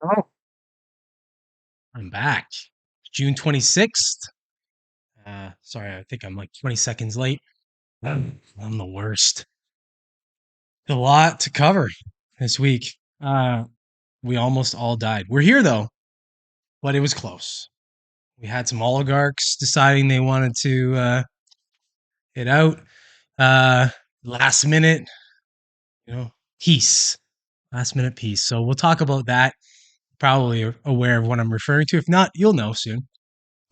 Oh, I'm back. June 26th. Sorry, I think I'm like 20 seconds late. I'm the worst. A lot to cover this week. We almost all died. We're here though, but it was close. We had some oligarchs deciding they wanted to hit out. Uh, Last minute, you know, peace. Last minute peace. So we'll talk about that. Probably aware of what I'm referring to. If not, you'll know soon.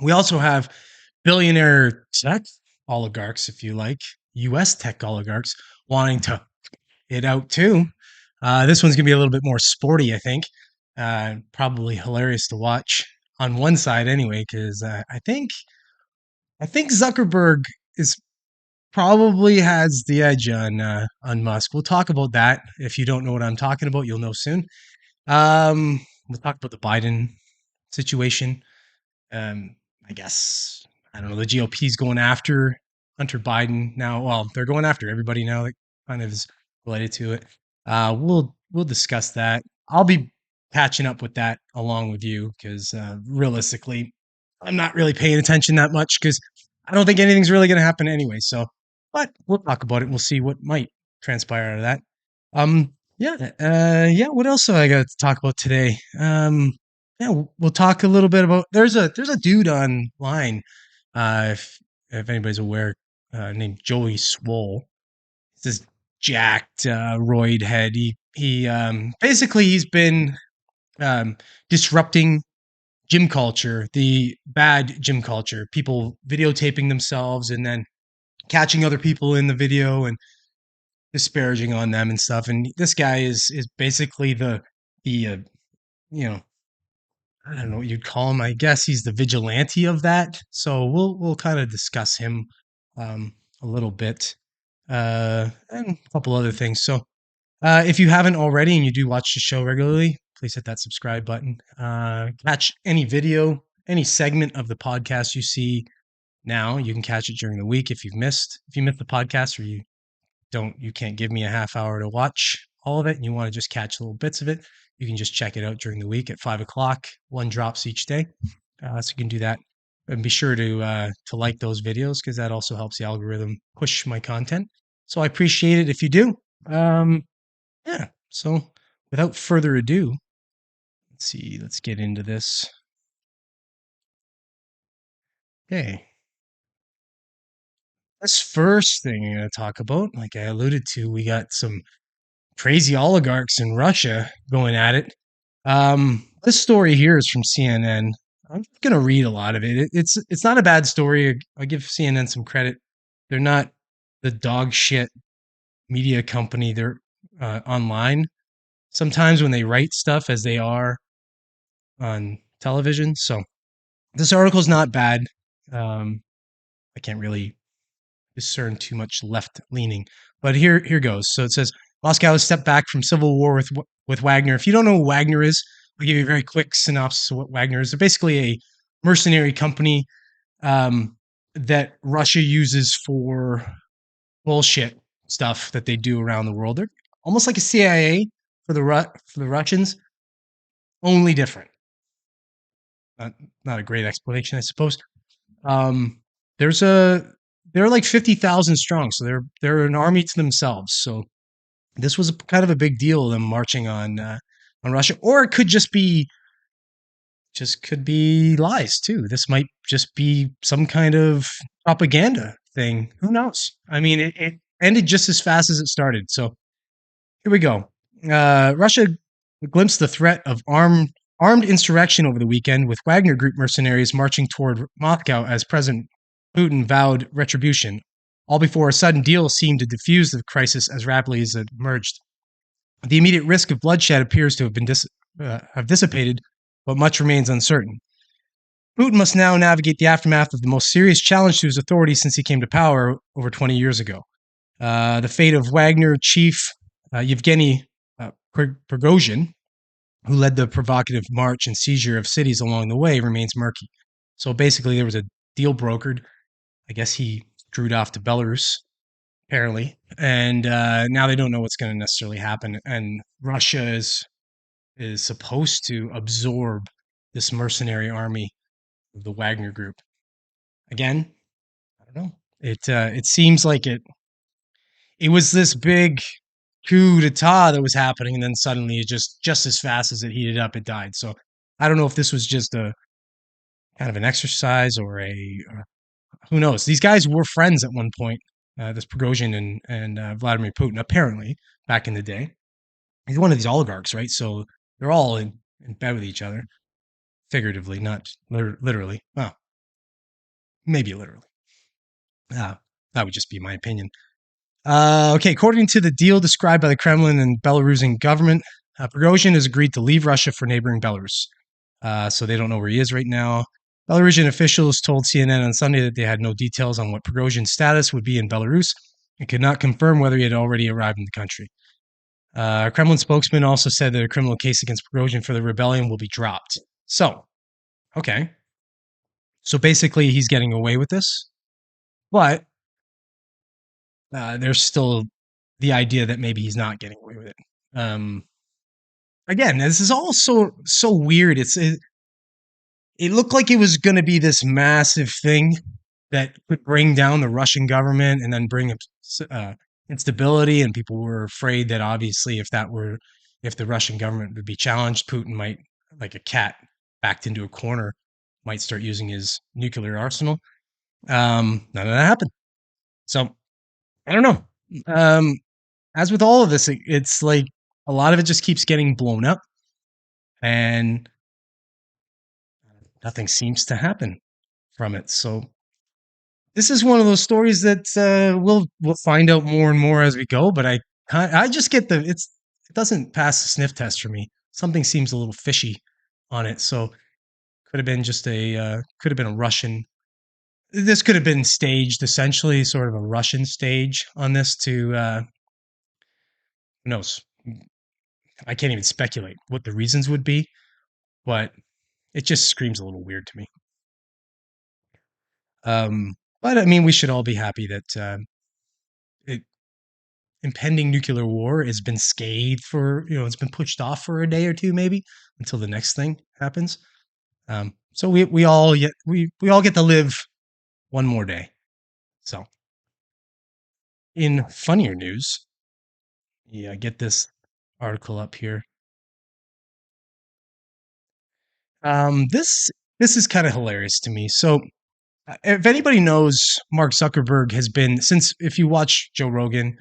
We also have billionaire tech oligarchs, if you like, US tech oligarchs wanting to hit out too. This one's going to be a little bit more sporty, I think. Probably hilarious to watch on one side anyway, because I think Zuckerberg is probably has the edge on Musk. We'll talk about that. If you don't know what I'm talking about, you'll know soon. We'll talk about the Biden situation. Um, I guess I don't know. The GOP's going after Hunter Biden now. Well, they're going after everybody now that kind of is related to it. We'll discuss that. I'll be catching up with that along with you because realistically, I'm not really paying attention that much because I don't think anything's really going to happen anyway. So, but we'll talk about it. And we'll see what might transpire out of that. Yeah. What else have I got to talk about today? Yeah, we'll talk a little bit about. There's a dude online, if anybody's aware, named Joey Swole. This jacked roid head. He basically he's been disrupting gym culture, the bad gym culture. People videotaping themselves and then catching other people in the video and disparaging on them and stuff. And this guy is basically the you know I don't know what you'd call him. I guess he's the vigilante of that. So we'll kind of discuss him a little bit and a couple other things. So if you haven't already and you do watch the show regularly, please hit that subscribe button. Catch any video, any segment of the podcast you see now. You can catch it during the week if you missed the podcast or you can't give me a half hour to watch all of it and you want to just catch little bits of it, you can just check it out during the week at 5 o'clock. One drops each day. So you can do that. And be sure to like those videos because that also helps the algorithm push my content. So I appreciate it if you do. Um, yeah. So without further ado, let's see, let's get into this. Okay. This first thing I'm going to talk about, like I alluded to, we got some crazy oligarchs in Russia going at it. This story here is from CNN. I'm going to read a lot of it. It's not a bad story. I give CNN some credit. They're not the dog shit media company. They're online sometimes when they write stuff as they are on television. So this article is not bad. Um, I can't really discern too much left leaning. But here goes. So it says Moscow has stepped back from civil war with Wagner. If you don't know what Wagner is, I'll give you a very quick synopsis of what Wagner is. They're basically a mercenary company that Russia uses for bullshit stuff that they do around the world. They're almost like a CIA for the Russians, only different. Not a great explanation, I suppose. Um, there's a they're like 50,000 strong, so they're an army to themselves. So this was kind of a big deal, them marching on Russia, or it could just could be lies too. This might just be some kind of propaganda thing. Who knows? I mean, it ended just as fast as it started. So here we go. Russia glimpsed the threat of armed insurrection over the weekend, with Wagner Group mercenaries marching toward Moscow as President Putin vowed retribution, all before a sudden deal seemed to defuse the crisis as rapidly as it emerged. The immediate risk of bloodshed appears to have dissipated, but much remains uncertain. Putin must now navigate the aftermath of the most serious challenge to his authority since he came to power over 20 years ago. The fate of Wagner chief Yevgeny Prigozhin, who led the provocative march and seizure of cities along the way, remains murky. So basically, there was a deal brokered. I guess he screwed off to Belarus, apparently, and now they don't know what's going to necessarily happen. And Russia is is supposed to absorb this mercenary army of the Wagner Group. Again, I don't know. It seems like it was this big coup d'etat that was happening, and then suddenly it just as fast as it heated up, it died. So I don't know if this was just a kind of an exercise or who knows. These guys were friends at one point. This Prigozhin and Vladimir Putin, apparently back in the day. He's one of these oligarchs, right? So they're all in bed with each other, figuratively, not literally. Well, maybe literally. Uh, that would just be my opinion. Okay, according to the deal described by the Kremlin and Belarusian government, Prigozhin has agreed to leave Russia for neighboring Belarus. So they don't know where he is right now. Belarusian officials told CNN on Sunday that they had no details on what Prigozhin's status would be in Belarus and could not confirm whether he had already arrived in the country. A Kremlin spokesman also said that a criminal case against Prigozhin for the rebellion will be dropped. So, okay. So basically, he's getting away with this, but there's still the idea that maybe he's not getting away with it. Again, this is all so weird. It looked like it was going to be this massive thing that could bring down the Russian government and then bring instability. And people were afraid that obviously, if the Russian government would be challenged, Putin might, like a cat backed into a corner, might start using his nuclear arsenal. None of that happened. So I don't know. As with all of this, it's like a lot of it just keeps getting blown up, and nothing seems to happen from it. So this is one of those stories that we'll find out more and more as we go. But I just get it doesn't pass the sniff test for me. Something seems a little fishy on it. So could have been just could have been a Russian. This could have been staged, essentially, sort of a Russian stage on this to who knows. I can't even speculate what the reasons would be, but it just screams a little weird to me. But I mean, we should all be happy that it, impending nuclear war has been scathed for, it's been pushed off for a day or two, maybe until the next thing happens. So we all get to live one more day. So in funnier news, yeah, get this article up here. This is kind of hilarious to me. So if anybody knows, Mark Zuckerberg has been, since, if you watch Joe Rogan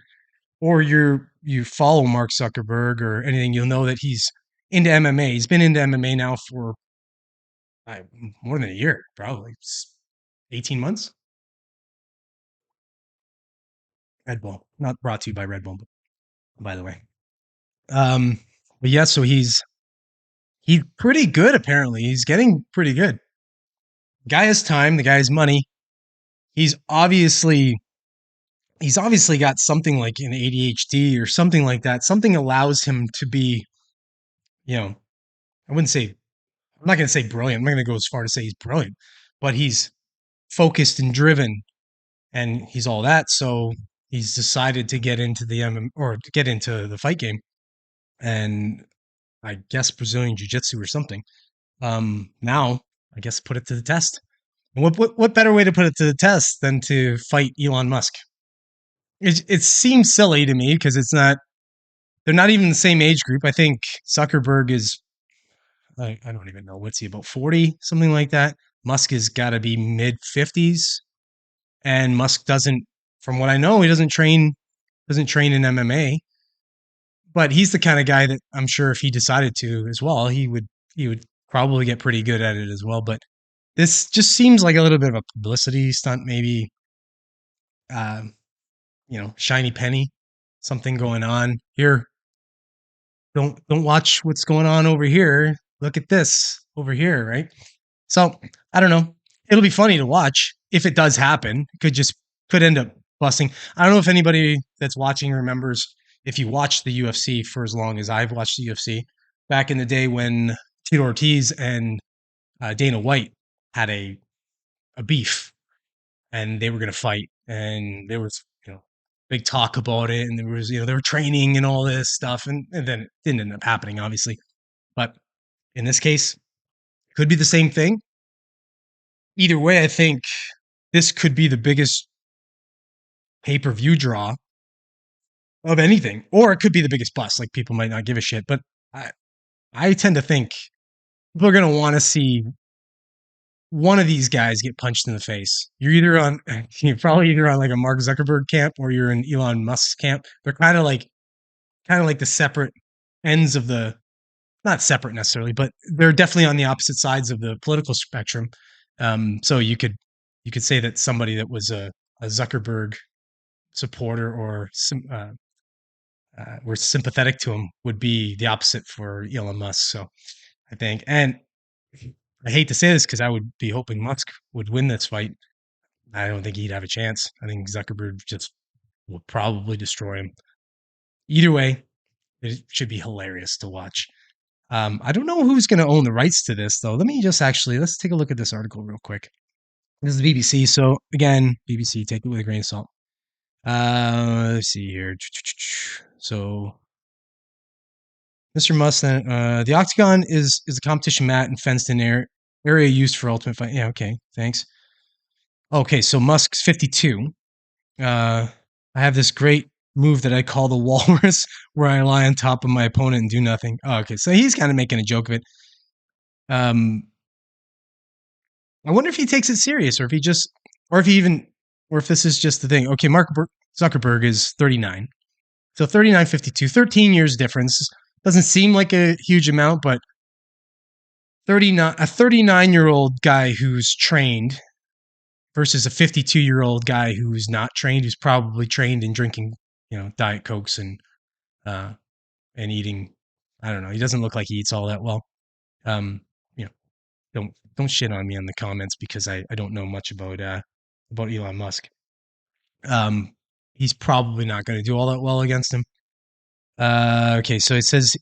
or you follow Mark Zuckerberg or anything, you'll know that he's into MMA. He's been into MMA now for uh, more than a year, probably 18 months. Red Bull, not brought to you by Red Bull, by the way. Um, but yeah, so he's pretty good. Apparently, he's getting pretty good. Guy has time. The guy has money. He's obviously he's obviously got something like an ADHD or something like that. Something allows him to be, you know, I wouldn't say, I'm not going to say brilliant. I'm not going to go as far to say he's brilliant, but he's focused and driven, and he's all that. So he's decided to get into the or to get into the fight game, and I guess Brazilian Jiu Jitsu or something. Now I guess put it to the test. And what better way to put it to the test than to fight Elon Musk? It seems silly to me because it's not. They're not even the same age group. I think Zuckerberg is. I don't even know, what's he, about 40, something like that. Musk has got to be mid 50s, and Musk doesn't. From what I know, he doesn't train in MMA. But he's the kind of guy that I'm sure if he decided to as well, he would probably get pretty good at it as well. But this just seems like a little bit of a publicity stunt, maybe. Uh, shiny penny, something going on here. Don't watch what's going on over here. Look at this over here, right? So I don't know. It'll be funny to watch if it does happen. Could end up busting. I don't know if anybody that's watching remembers, if you watched the UFC for as long as I've watched the UFC, back in the day when Tito Ortiz and Dana White had a beef, and they were going to fight, and there was big talk about it, and there was they were training and all this stuff, and then it didn't end up happening, obviously. But in this case, could be the same thing. Either way, I think this could be the biggest pay-per-view draw of anything, or it could be the biggest bust. Like people might not give a shit, but I, I tend to think people are going to want to see one of these guys get punched in the face. You're probably either on like a Mark Zuckerberg camp or you're in Elon Musk's camp. They're kind of like the separate ends of the, not separate necessarily, but they're definitely on the opposite sides of the political spectrum. So you could say that somebody that was a Zuckerberg supporter or were sympathetic to him would be the opposite for Elon Musk. So I think, and I hate to say this because I would be hoping Musk would win this fight. I don't think he'd have a chance. I think Zuckerberg just will probably destroy him. Either way, it should be hilarious to watch. I don't know who's going to own the rights to this, though. Let's take a look at this article real quick. This is the BBC. So, again, BBC, take it with a grain of salt. Let's see here. So, Mr. Mustang, the octagon is a competition mat and fenced in area used for ultimate fight. Yeah, okay, thanks. Okay, so Musk's 52. I have this great move that I call the walrus, where I lie on top of my opponent and do nothing. Oh, okay, so he's kind of making a joke of it. I wonder if he takes it serious, or if he just, or if he even, or if this is just the thing. Okay, Mark Zuckerberg is 39, so 39, 52, 13 years difference. Doesn't seem like a huge amount, but 39, a 39-year-old guy who's trained versus a 52-year-old guy who's not trained, who's probably trained in drinking, Diet Cokes and eating. I don't know. He doesn't look like he eats all that well. Um, you know, don't shit on me in the comments because I don't know much about Elon Musk. He's probably not going to do all that well against him. Okay, so it says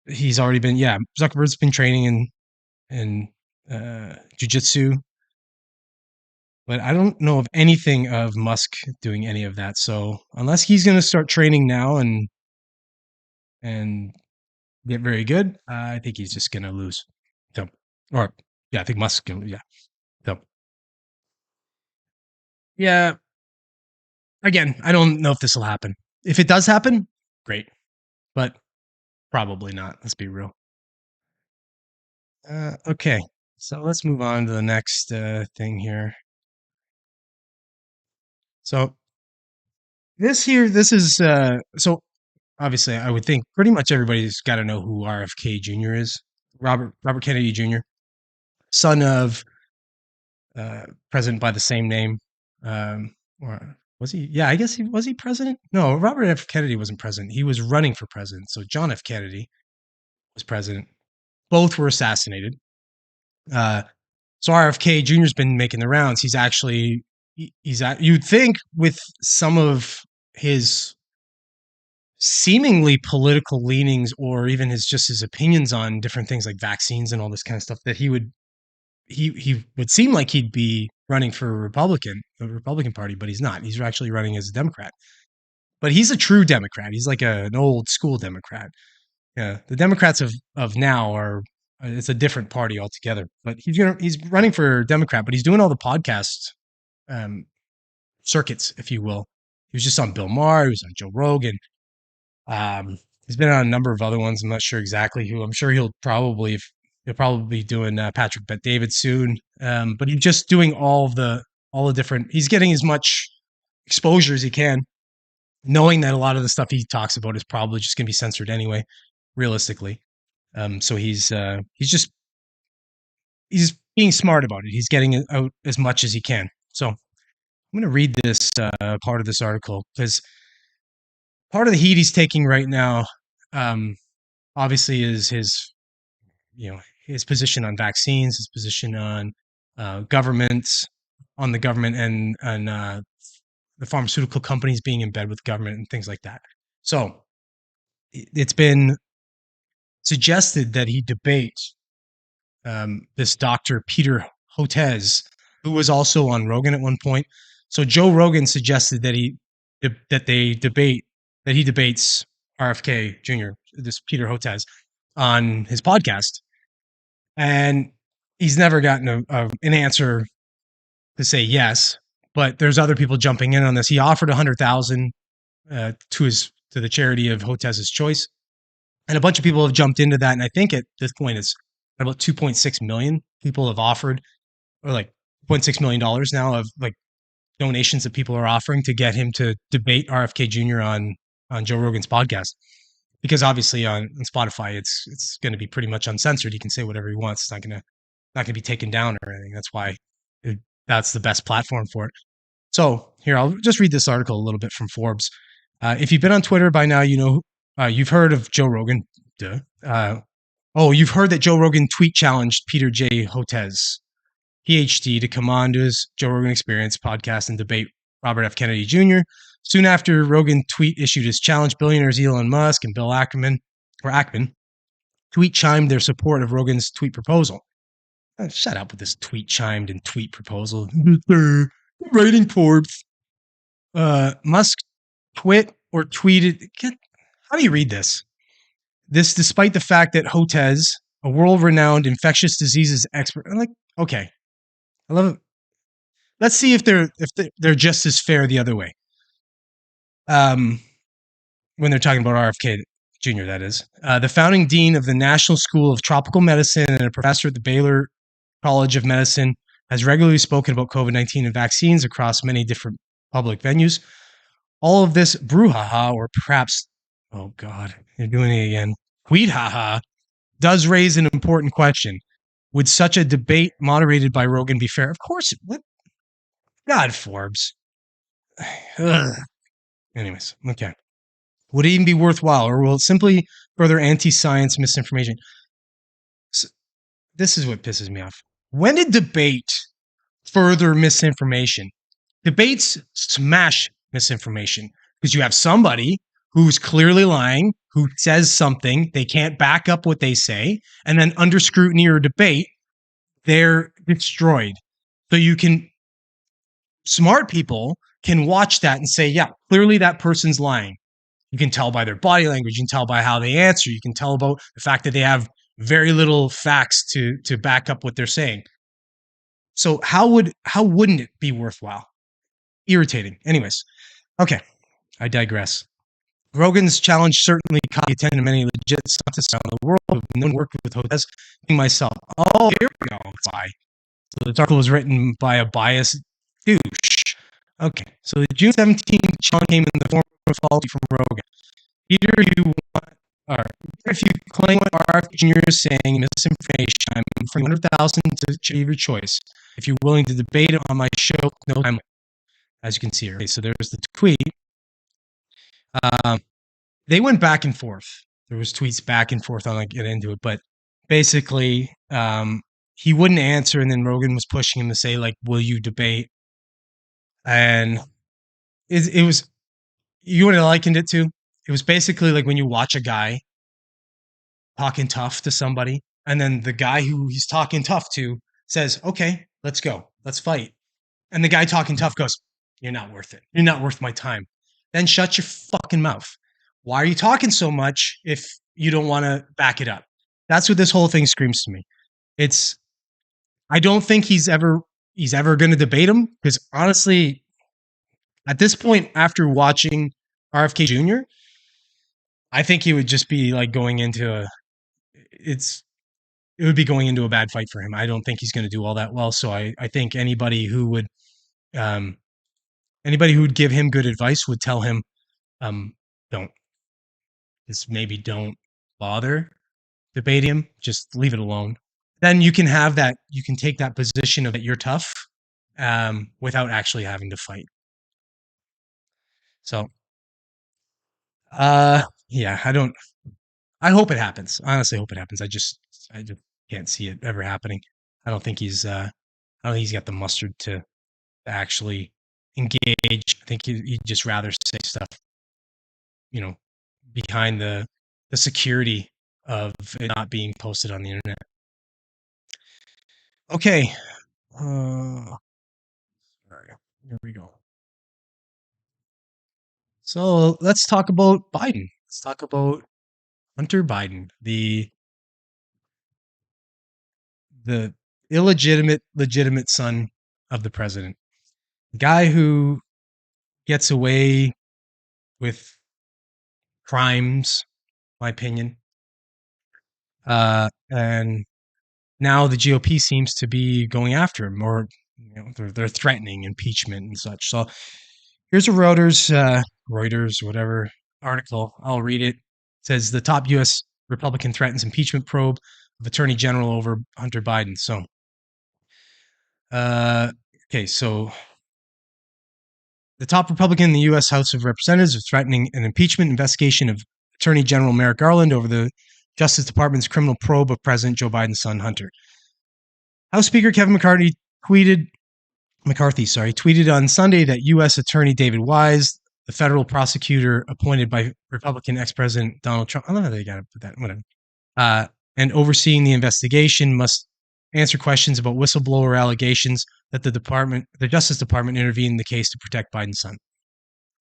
he's already been. Yeah, Zuckerberg's been training in jujitsu, but I don't know of anything of Musk doing any of that. So unless he's going to start training now and get very good, I think he's just going to lose. So, or yeah, I think Musk. Yeah. So yeah. Again, I don't know if this will happen. If it does happen, great, but probably not. Let's be real. Okay, so let's move on to the next thing here. So this is so obviously I would think pretty much everybody's got to know who RFK Jr. is. Robert Kennedy Jr., son of president by the same name. Or was he? Yeah, I guess he president. No, Robert F. Kennedy wasn't president. He was running for president. So John F. Kennedy was president. Both were assassinated. Uh, so RFK Jr.'s been making the rounds. You'd think with some of his seemingly political leanings or even his opinions on different things like vaccines and all this kind of stuff that he would seem like he'd be running for the Republican Party, but he's not. He's actually running as a Democrat. But he's a true Democrat. He's like an old school Democrat. Yeah, the Democrats of now are it's a different party altogether. But he's running for Democrat, but he's doing all the podcast um, circuits, if you will. He was just on Bill Maher. He was on Joe Rogan. He's been on a number of other ones. I'm not sure exactly who. I'm sure he'll probably be doing Patrick Bet David soon. But he's just doing all the different. He's getting as much exposure as he can, knowing that a lot of the stuff he talks about is probably just going to be censored anyway, realistically. So he's being smart about it. He's getting out as much as he can. So I'm going to read this part of this article because part of the heat he's taking right now, obviously, is his position on vaccines, his position on governments, on the government and the pharmaceutical companies being in bed with government and things like that. So it's been suggested that he debate this Dr. Peter Hotez, who was also on Rogan at one point. So Joe Rogan suggested that he debates RFK Jr., this Peter Hotez. on his podcast, and he's never gotten an answer to say yes. But there's other people jumping in on this. He offered 100,000 to the charity of Hotez's choice, and a bunch of people have jumped into that. And I think at this point it's about 2.6 million people have offered, or like $0.6 million now of like donations that people are offering to get him to debate RFK Jr. on Joe Rogan's podcast. Because obviously on Spotify it's going to be pretty much uncensored. He can say whatever he wants. It's not going to be taken down or anything. That's why that's the best platform for it. So here, I'll just read this article a little bit from Forbes. If you've been on Twitter by now, you've heard of Joe Rogan. Duh. You've heard that Joe Rogan tweet challenged Peter J. Hotez, PhD, to come on to his Joe Rogan Experience podcast and debate Robert F. Kennedy Jr. Soon after Rogan tweet issued his challenge, billionaires Elon Musk and Bill Ackman tweet chimed their support of Rogan's tweet proposal. Shut up with this tweet chimed and tweet proposal. Writing Forbes. Musk tweeted. How do you read this? This, despite the fact that Hotez, a world-renowned infectious diseases expert, I'm like, okay, I love it. Let's see if they're just as fair the other way. When they're talking about RFK Jr., that is, the founding dean of the National School of Tropical Medicine and a professor at the Baylor College of Medicine has regularly spoken about COVID-19 and vaccines across many different public venues. All of this brouhaha, or perhaps, oh God, you're doing it again, tweet haha, does raise an important question. Would such a debate moderated by Rogan be fair? Of course. What? God, Forbes. Ugh. Anyways, okay. Would it even be worthwhile, or will it simply further anti-science misinformation? So, this is what pisses me off. When did debate further misinformation? Debates smash misinformation because you have somebody who's clearly lying, who says something, they can't back up what they say, and then under scrutiny or debate, they're destroyed. So smart people can watch that and say, yeah, clearly that person's lying. You can tell by their body language, you can tell by how they answer, you can tell about the fact that they have very little facts to back up what they're saying. So how wouldn't it be worthwhile? Irritating. Anyways, okay, I digress. Rogan's challenge certainly caught the attention of many legit scientists around the world who have known worked with Hotez, including myself. Oh, here we go. Why? So this article was written by a biased douche. Okay, so the June 17th challenge came in the form of a faulty from Rogan. Either you want, or if you claim what RFK Jr. is saying, misinformation, I'm offering 100,000 to achieve your choice. If you're willing to debate it on my show, no time. As you can see here. Okay, so there's the tweet. They went back and forth. There was tweets back and forth. I'll not get into it, but basically, he wouldn't answer, and then Rogan was pushing him to say, like, "Will you debate?" And it was, you would have likened it to. It was basically like when you watch a guy talking tough to somebody, and then the guy who he's talking tough to says, "Okay, let's go, let's fight," and the guy talking tough goes, "You're not worth it. You're not worth my time." Then shut your fucking mouth. Why are you talking so much if you don't want to back it up? That's what this whole thing screams to me. I don't think he's ever going to debate him, because honestly, at this point, after watching RFK Jr., I think he would just be like going into it would be going into a bad fight for him. I don't think he's going to do all that well. So I think anybody who would give him good advice would tell him, don't, just maybe don't bother debating him. Just leave it alone. Then you can take that position of that you're tough, without actually having to fight. So, yeah, I hope it happens. Honestly, hope it happens. I just can't see it ever happening. I don't think he's got the mustard to actually engage. I think he'd just rather say stuff, behind the security of it not being posted on the internet. Okay. All right, here we go. So let's talk about Biden. Let's talk about Hunter Biden, the the legitimate son of the president, guy who gets away with crimes, my opinion. And now the GOP seems to be going after him, or they're threatening impeachment and such. So here's a Reuters, whatever article. I'll read it. It says the top U.S. Republican threatens impeachment probe of Attorney General over Hunter Biden. So, okay, so the top Republican in the U.S. House of Representatives is threatening an impeachment investigation of Attorney General Merrick Garland over the Justice Department's criminal probe of President Joe Biden's son, Hunter. House Speaker Kevin McCarthy tweeted on Sunday that U.S. Attorney David Wise, the federal prosecutor appointed by Republican ex-president Donald Trump, I don't know how they got to put that, whatever, and overseeing the investigation, must answer questions about whistleblower allegations that the Justice Department intervened in the case to protect Biden's son.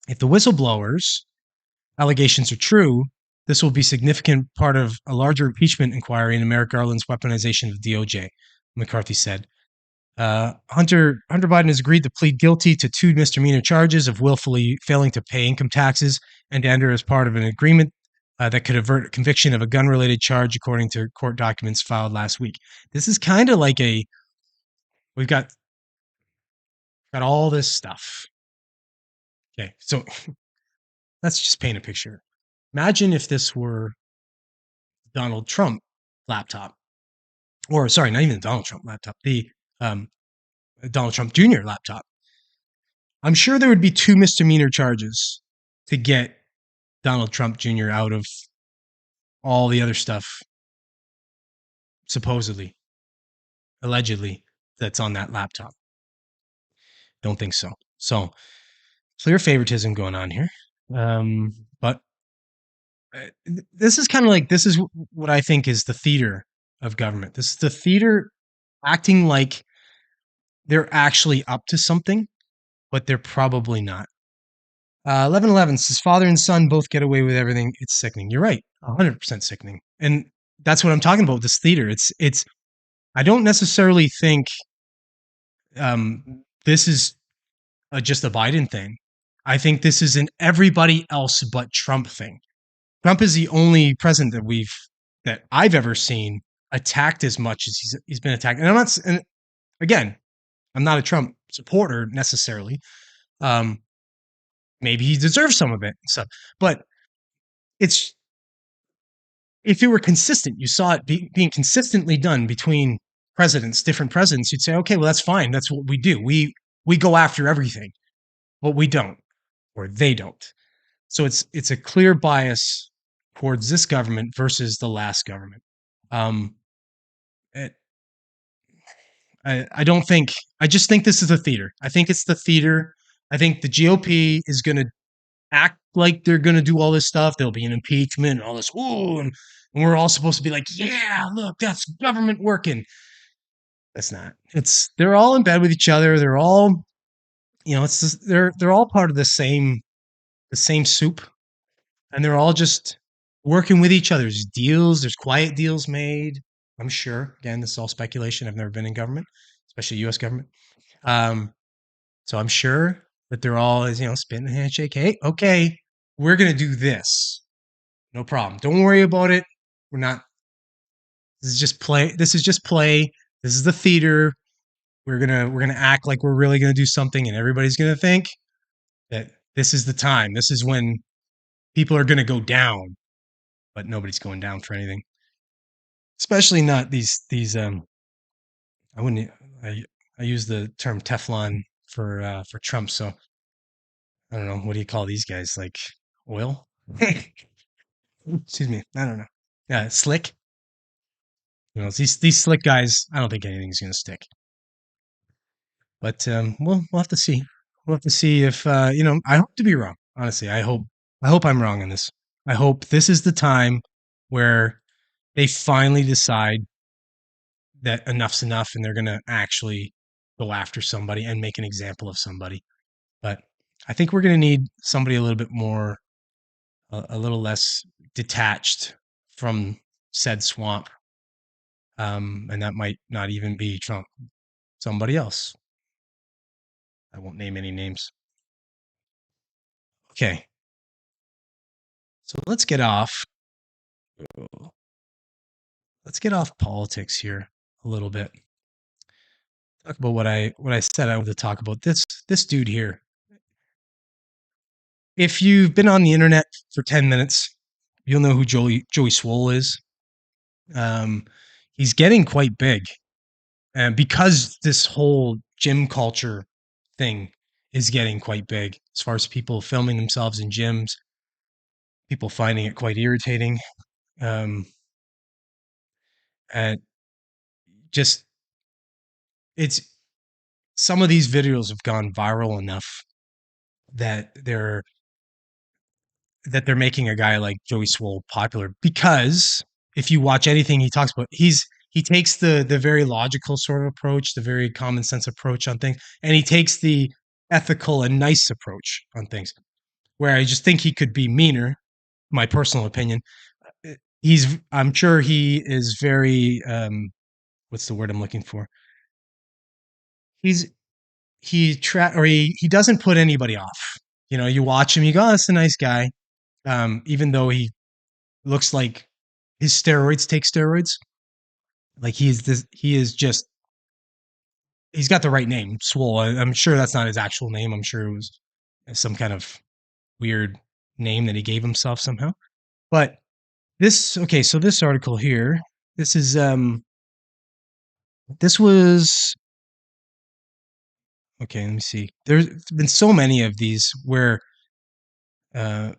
If the whistleblowers' allegations are true, this will be a significant part of a larger impeachment inquiry into Merrick Garland's weaponization of the DOJ, McCarthy said. Hunter Biden has agreed to plead guilty to 2 misdemeanor charges of willfully failing to pay income taxes and to enter as part of an agreement that could avert conviction of a gun-related charge, according to court documents filed last week. This is kind of like we've got all this stuff. Okay, so let's just paint a picture. Imagine if this were Donald Trump laptop, or sorry, not even the Donald Trump laptop, the Donald Trump Jr. laptop. I'm sure there would be 2 misdemeanor charges to get Donald Trump Jr. out of all the other stuff, supposedly, allegedly, that's on that laptop. Don't think so. So, clear favoritism going on here. But this is kind of like, this is what I think is the theater of government. This is the theater acting like they're actually up to something, but they're probably not. 1111 says father and son both get away with everything. It's sickening. You're right. 100% sickening. And that's what I'm talking about with this theater. It's I don't necessarily think this is just a Biden thing. I think this is an everybody else but Trump thing. Trump is the only president that I've ever seen attacked as much as he's been attacked. And again, I'm not a Trump supporter necessarily. Maybe he deserves some of it. So, but it's, if it were consistent, you saw it being consistently done between different presidents, you'd say, okay, well, that's fine. That's what we do. We go after everything, but we don't, or they don't. So it's a clear bias towards this government versus the last government. I just think this is a theater. I think it's the theater. I think the GOP is going to act like they're going to do all this stuff. There'll be an impeachment and all this. Ooh, and we're all supposed to be like, yeah, look, that's government working. That's not. They're all in bed with each other. They're all, it's just, they're all part of the same soup, and they're all just working with each other's deals. There's quiet deals made, I'm sure. Again, this is all speculation. I've never been in government, especially U.S. government. So I'm sure that they're all, spin the handshake. Hey, okay, we're going to do this. No problem. Don't worry about it. We're not. This is just play. This is just play. This is the theater. We're gonna act like we're really gonna do something, and everybody's gonna think that this is the time. This is when people are gonna go down, but nobody's going down for anything. Especially not these. I wouldn't. I use the term Teflon for Trump. So I don't know. What do you call these guys? Like oil? Excuse me. I don't know. Yeah, slick. These slick guys. I don't think anything's gonna stick. But we'll have to see. We'll have to see if I hope to be wrong. Honestly, I hope I'm wrong on this. I hope this is the time where they finally decide that enough's enough, and they're going to actually go after somebody and make an example of somebody. But I think we're going to need somebody a little bit more, a little less detached from said swamp. And that might not even be Trump, somebody else. I won't name any names. Okay, so let's get off politics here a little bit. Talk about what I said I wanted to talk about. This dude here. If you've been on the internet for 10 minutes, you'll know who Joey Swole is. Um, he's getting quite big, and because this whole gym culture thing is getting quite big, as far as people filming themselves in gyms, people finding it quite irritating, um, and just it's some of these videos have gone viral enough that they're making a guy like Joey Swole popular, because if you watch anything he talks about, he takes the very logical sort of approach, the very common sense approach on things, and he takes the ethical and nice approach on things. Where I just think he could be meaner, my personal opinion. I'm sure he is very what's the word I'm looking for? He's he doesn't put anybody off. You know, you watch him, you go, oh, that's a nice guy. Even though he looks like his steroids take steroids. Like he is just he's got the right name, Swole. I'm sure that's not his actual name. I'm sure it was some kind of weird name that he gave himself somehow. But so this article here, this is this was okay, let me see. There's been so many of these where uh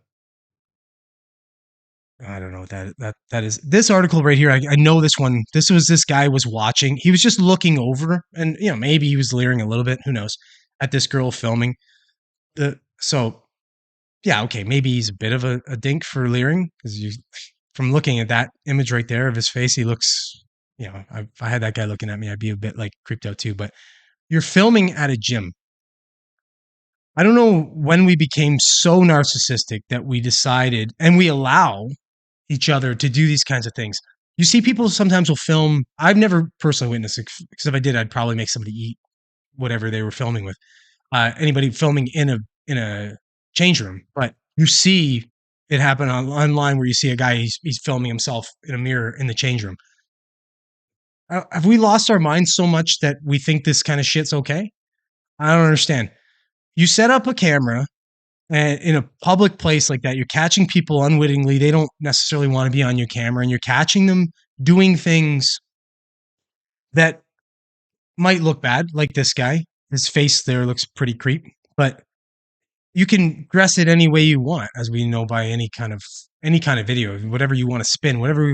I don't know what that is. This article right here, I know this one. This guy was watching. He was just looking over, and you know maybe he was leering a little bit. Who knows? At this girl filming the so yeah okay maybe he's a bit of a dink for leering, because you from looking at that image right there of his face, he looks, you know, if I had that guy looking at me, I'd be a bit like creeped out too. But you're filming at a gym. I don't know when we became so narcissistic that we decided and we allow each other to do these kinds of things. You see, people sometimes will film. I've never personally witnessed it, because if I did, I'd probably make somebody eat whatever they were filming with. Anybody filming in a change room, but you see it happen online where you see a guy he's filming himself in a mirror in the change room. Have we lost our minds so much that we think this kind of shit's okay? I don't understand. You set up a camera and in a public place like that, you're catching people unwittingly. They don't necessarily want to be on your camera, and you're catching them doing things that might look bad, like this guy. His face there looks pretty creep, but you can dress it any way you want, as we know by any kind of video, whatever you want to spin, whatever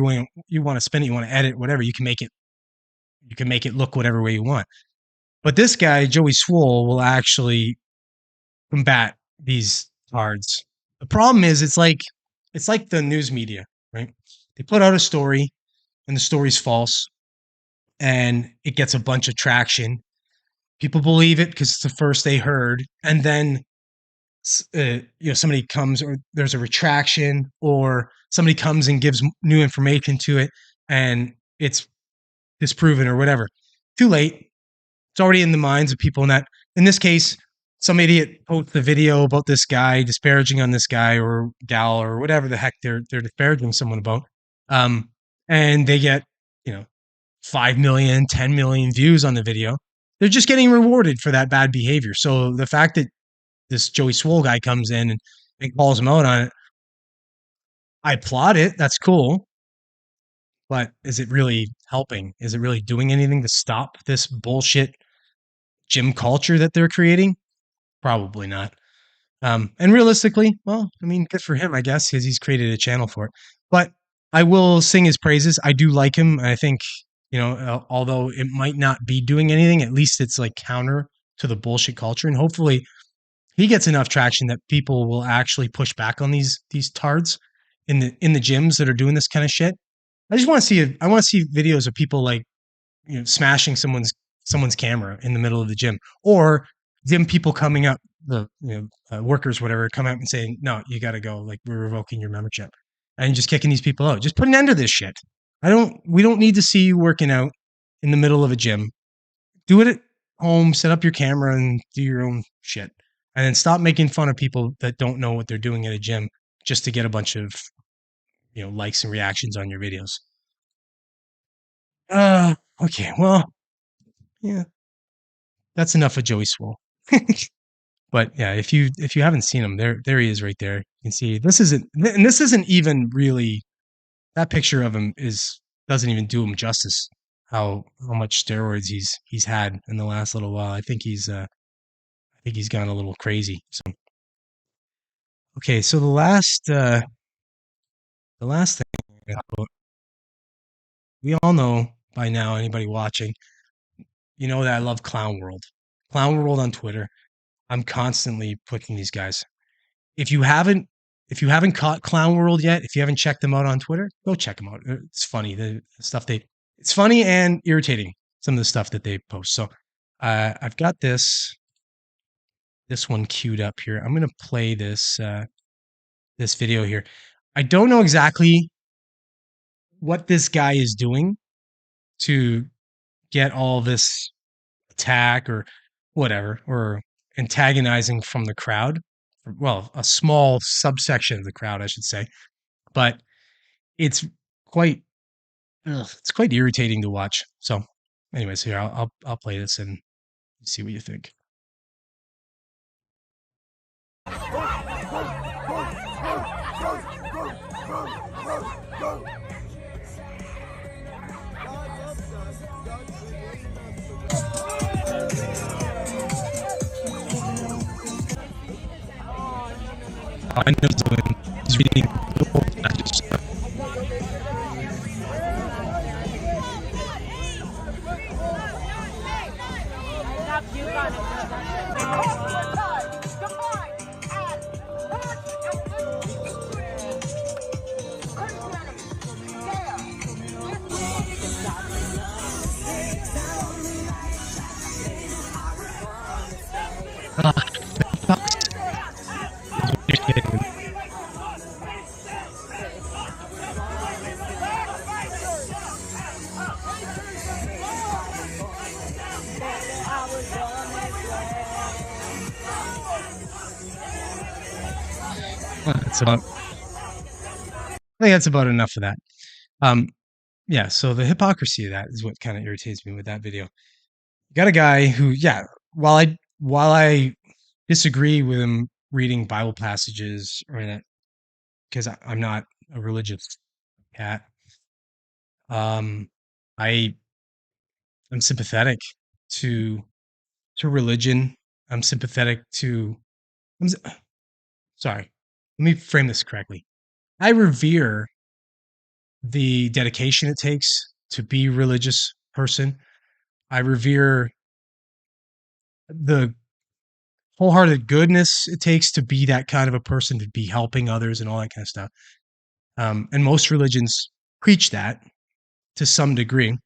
you want to spin it, you want to edit, whatever you can make it look whatever way you want. But this guy, Joey Swole, will actually combat these cards. The problem is it's like the news media, right? They put out a story and the story's false and it gets a bunch of traction. People believe it because it's the first they heard, and then somebody comes, or there's a retraction, or somebody comes and gives new information to it, and it's disproven or whatever. Too late. It's already in the minds of people. In this case, some idiot posts the video about this guy, disparaging on this guy or gal or whatever the heck they're disparaging someone about, um, and they get, you know, 5 million, 10 million views on the video. They're just getting rewarded for that bad behavior. So the fact that this Joey Swole guy comes in and calls him out on it, I applaud it. That's cool. But is it really helping? Is it really doing anything to stop this bullshit gym culture that they're creating? Probably not. And realistically, well, I mean, good for him, I guess, because he's created a channel for it. But I will sing his praises. I do like him. I think, you know, although it might not be doing anything, at least it's like counter to the bullshit culture. And hopefully he gets enough traction that people will actually push back on these tards in the gyms that are doing this kind of shit. I just want to see I want to see videos of people like, you know, smashing someone's camera in the middle of the gym, or gym people coming up, the workers, whatever, come out and saying, no, you got to go, like, we're revoking your membership, and just kicking these people out. Just put an end to this shit. We don't need to see you working out in the middle of a gym. Do it at home, set up your camera and do your own shit. And then stop making fun of people that don't know what they're doing at a gym just to get a bunch of, likes and reactions on your videos. Okay. Well, yeah, that's enough of Joey Swole. But yeah, if you haven't seen him, there he is right there. You can see this isn't even really that picture of him is doesn't even do him justice. How much steroids he's had in the last little while. I think he's gone a little crazy. So okay, so the last thing we all know by now, anybody watching, you know that I love Clown World. Clown World on Twitter. I'm constantly putting these guys. If you haven't if you haven't caught Clown World yet, if you haven't checked them out on Twitter, go check them out. It's funny. The stuff it's funny and irritating, some of the stuff that they post. So I've got this one queued up here. I'm gonna play this video here. I don't know exactly what this guy is doing to get all this attack or whatever, or antagonizing from the crowd. Well, a small subsection of the crowd, I should say. But it's quite it's quite irritating to watch. So, anyways, here I'll play this and see what you think. I know he's reading messages. That's about. I think that's about enough of that. Yeah. So the hypocrisy of that is what kind of irritates me with that video. You got a guy who, yeah, while I disagree with him reading Bible passages or that, because I'm not a religious cat. I am sympathetic to religion. I'm sympathetic to. I'm, sorry. Let me frame this correctly. I revere the dedication it takes to be a religious person. I revere the wholehearted goodness it takes to be that kind of a person, to be helping others and all that kind of stuff. And most religions preach that to some degree.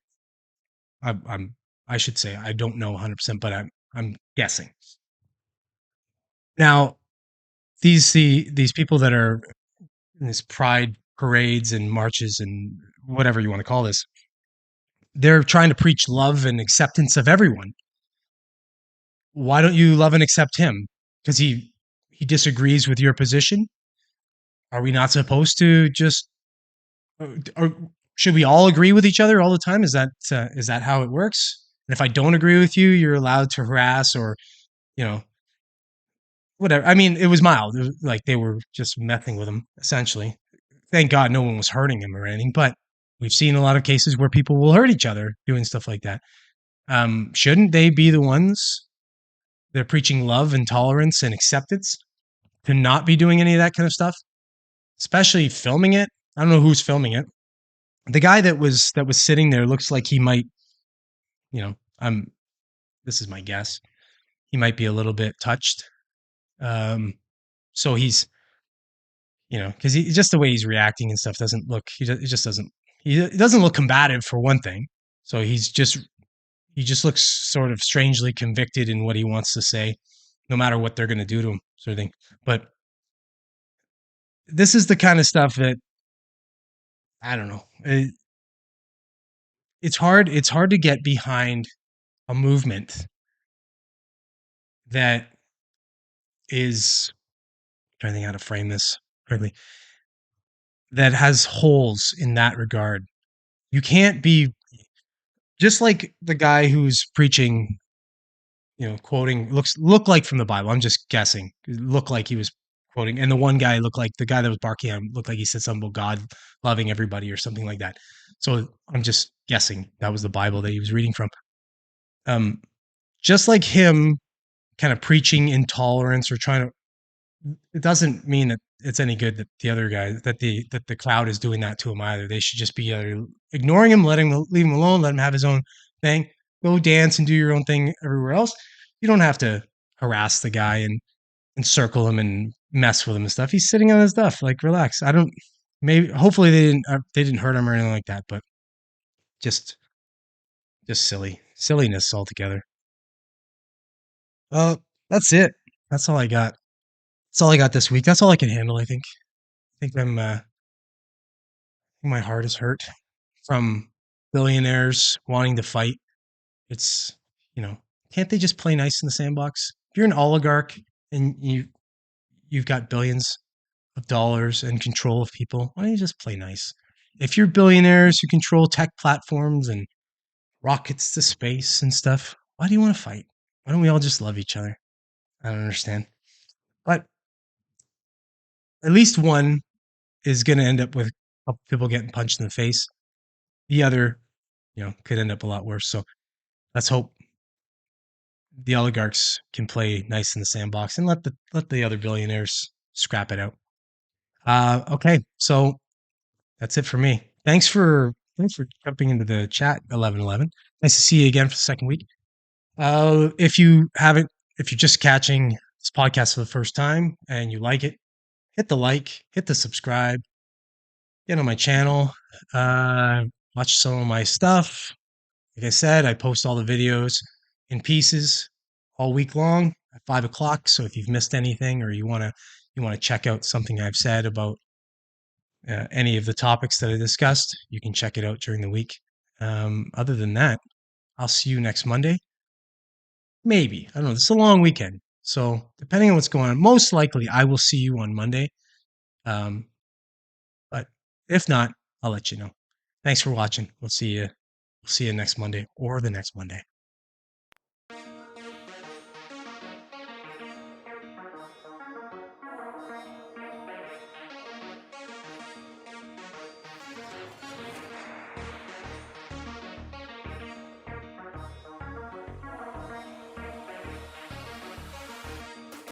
I should say I don't know 100%, but I'm guessing. Now, these people that are in this pride parades and marches and whatever you want to call this, they're trying to preach love and acceptance of everyone. Why don't you love and accept him? Because he disagrees with your position? Are we not supposed to just or should we all agree with each other all the time? Is that how it works? And if I don't agree with you, you're allowed to harass or, you know, whatever. I mean, it was mild. It was like they were just messing with him, essentially. Thank God no one was hurting him or anything, but we've seen a lot of cases where people will hurt each other doing stuff like that. Shouldn't they be the ones that are preaching love and tolerance and acceptance to not be doing any of that kind of stuff? Especially filming it. I don't know who's filming it. The guy that was sitting there looks like he might, you know, this is my guess. He might be a little bit touched. So he's, because just the way he's reacting and stuff doesn't look. It just doesn't. He doesn't look combative for one thing. So he just looks sort of strangely convicted in what he wants to say, no matter what they're going to do to him, sort of thing. But this is the kind of stuff that I don't know. it's hard to get behind a movement that is trying to think how to frame this correctly, that has holes in that regard. You can't be just like the guy who's preaching, quoting look like from the Bible. I'm just guessing. It looked like he was quoting, and the one guy looked like the guy that was barking at him looked like he said something about God loving everybody or something like that. So I'm just guessing that was the Bible that he was reading from. Um, just like him, kind of preaching intolerance or trying to. It doesn't mean that it's any good that the other guy that the crowd is doing that to him either. They should just be either ignoring him, leave him alone, let him have his own thing, go dance and do your own thing everywhere else. You don't have to harass the guy and encircle him and mess with him and stuff. He's sitting on his stuff. Like, relax. I don't. Maybe hopefully they didn't hurt him or anything like that, but just just silliness altogether. That's it. That's all I got. That's all I got this week. That's all I can handle. I think my heart is hurt from billionaires wanting to fight. It's, you know, can't they just play nice in the sandbox? If you're an oligarch and you've got billions of dollars and control of people, why don't you just play nice? If you're billionaires who control tech platforms and rockets to space and stuff, why do you want to fight? Why don't we all just love each other? I don't understand. But at least one is going to end up with a couple people getting punched in the face. The other, could end up a lot worse. So let's hope the oligarchs can play nice in the sandbox and let the other billionaires scrap it out. Okay, so that's it for me. Thanks for jumping into the chat, 1111. Nice to see you again for the second week. If you haven't, if you're just catching this podcast for the first time and you like it, hit the like, hit the subscribe, get on my channel, uh, watch some of my stuff. Like I said, I post all the videos in pieces all week long at 5 o'clock. So if you've missed anything or you want to check out something I've said about any of the topics that I discussed, you can check it out during the week. Other than that, I'll see you next Monday. Maybe. I don't know. It's a long weekend. So depending on what's going on, most likely I will see you on Monday. Um, but if not, I'll let you know. Thanks for watching. We'll see you next Monday or the next Monday.